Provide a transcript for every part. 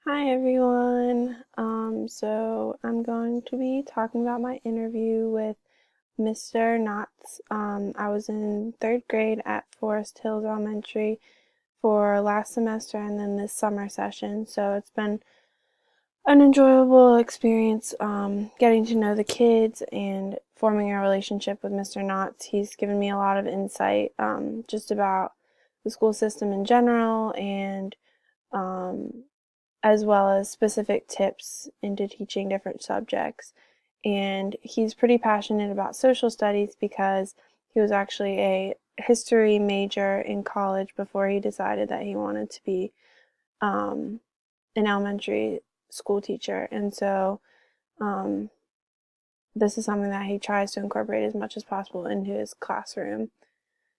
Hi everyone. So I'm going to be talking about my interview with Mr. Knotts. I was in third grade at Forest Hills Elementary for last semester and then this summer session. So it's been an enjoyable experience getting to know the kids and forming a relationship with Mr. Knotts. He's given me a lot of insight just about the school system in general and um, as well as specific tips into teaching different subjects. And he's pretty passionate about social studies because he was actually a history major in college before he decided that he wanted to be um, an elementary school teacher. And so um, this is something that he tries to incorporate as much as possible into his classroom.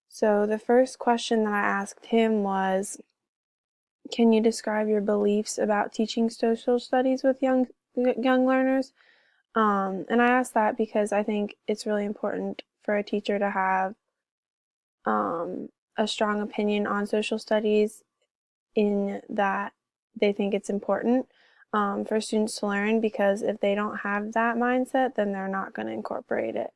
So the first question that I asked him was, can you describe your beliefs about teaching social studies with young learners? And I ask that because I think it's really important for a teacher to have a strong opinion on social studies in that they think it's important for students to learn, because if they don't have that mindset, then they're not going to incorporate it.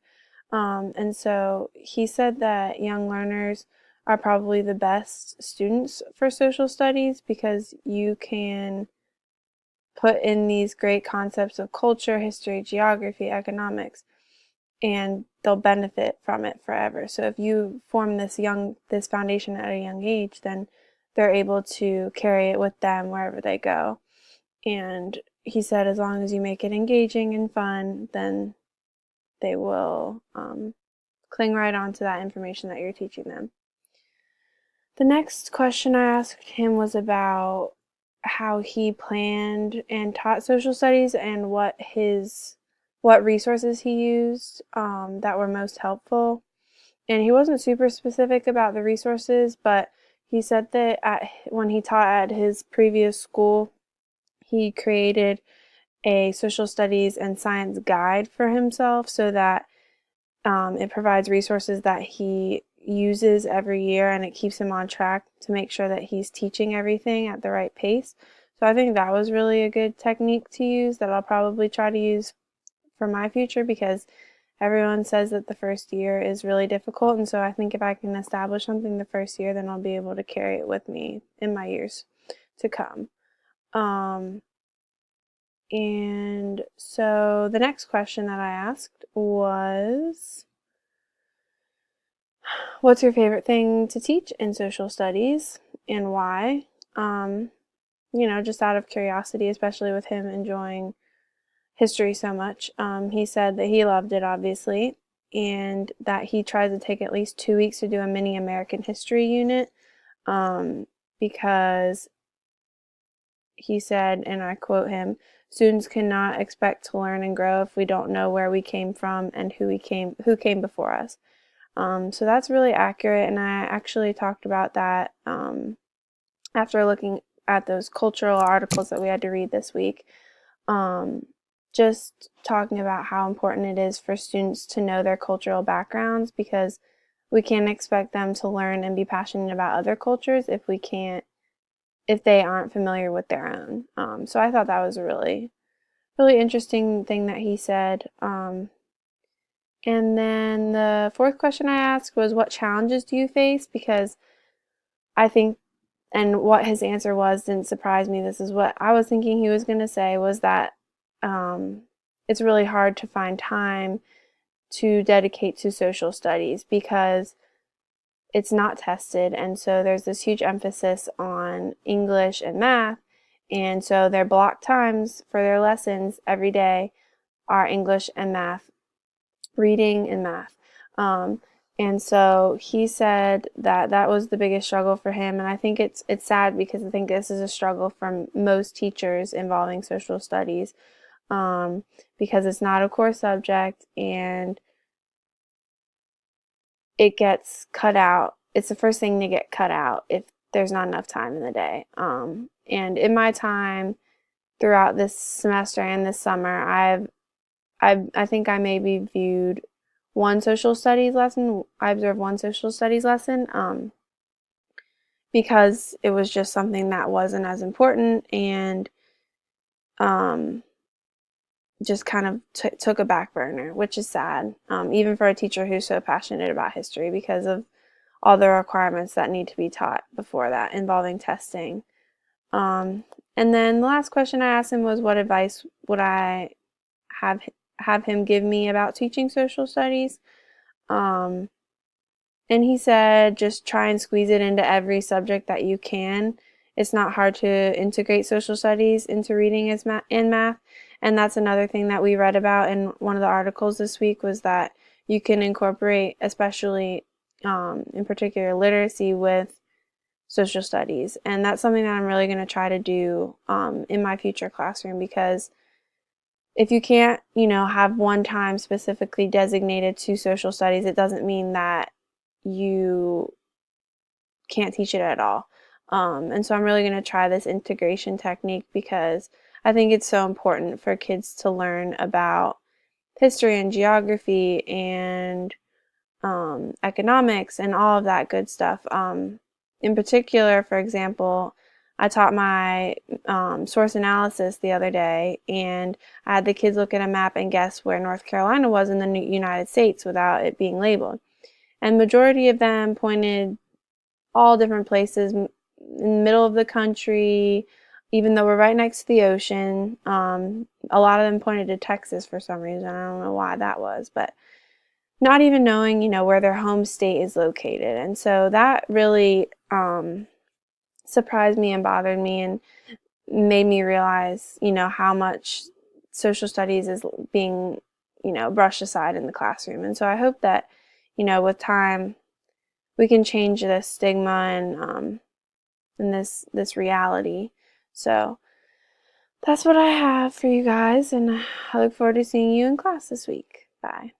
And so he said that young learners are probably the best students for social studies because you can put in these great concepts of culture, history, geography, economics, and they'll benefit from it forever. So if you form this foundation at a young age, then they're able to carry it with them wherever they go. And he said as long as you make it engaging and fun, then they will cling right on to that information that you're teaching them. The next question I asked him was about how he planned and taught social studies and what resources he used that were most helpful. And he wasn't super specific about the resources, but he said that when he taught at his previous school, he created a social studies and science guide for himself so that it provides resources that he uses every year, and it keeps him on track to make sure that he's teaching everything at the right pace. So I think that was really a good technique to use that I'll probably try to use for my future, because everyone says that the first year is really difficult. And so I think if I can establish something the first year, then I'll be able to carry it with me in my years to come. Um, and so the next question that I asked was, what's your favorite thing to teach in social studies and why? Um, just out of curiosity, especially with him enjoying history so much. He said that he loved it, obviously, and that he tries to take at least 2 weeks to do a mini American history unit because he said, and I quote him, students cannot expect to learn and grow if we don't know where we came from and who came before us. So that's really accurate, and I actually talked about that after looking at those cultural articles that we had to read this week. Um, just talking about how important it is for students to know their cultural backgrounds, because we can't expect them to learn and be passionate about other cultures if they aren't familiar with their own. So I thought that was a really interesting thing that he said. And then the fourth question I asked was, what challenges do you face? Because I think, and what his answer was didn't surprise me. This is what I was thinking he was going to say, was that um, it's really hard to find time to dedicate to social studies because it's not tested. And so there's this huge emphasis on English and math. And so their block times for their lessons every day are English and math, reading and math. Um, and so he said that that was the biggest struggle for him, and I think it's sad because I think this is a struggle for most teachers involving social studies, because it's not a core subject and it gets cut out. It's the first thing to get cut out if there's not enough time in the day. And in my time throughout this semester and this summer, I think I maybe viewed one social studies lesson. I observed one social studies lesson because it was just something that wasn't as important, and just kind of took a back burner, which is sad, even for a teacher who's so passionate about history because of all the requirements that need to be taught before that involving testing. And then the last question I asked him was, what advice would I have him give me about teaching social studies? And he said, just try and squeeze it into every subject that you can. It's not hard to integrate social studies into reading and math. And that's another thing that we read about in one of the articles this week, was that you can incorporate, especially in particular literacy, with social studies. And that's something that I'm really going to try to do in my future classroom, because if you can't, have one time specifically designated to social studies, it doesn't mean that you can't teach it at all. And so I'm really going to try this integration technique, because I think it's so important for kids to learn about history and geography and economics and all of that good stuff. In particular, for example, I taught my source analysis the other day, and I had the kids look at a map and guess where North Carolina was in the United States without it being labeled. And majority of them pointed all different places in the middle of the country, even though we're right next to the ocean. A lot of them pointed to Texas for some reason. I don't know why that was, but not even knowing, where their home state is located. And so that really surprised me and bothered me and made me realize, how much social studies is being, brushed aside in the classroom. And so I hope that, with time, we can change this stigma and this reality. So that's what I have for you guys, and I look forward to seeing you in class this week. Bye.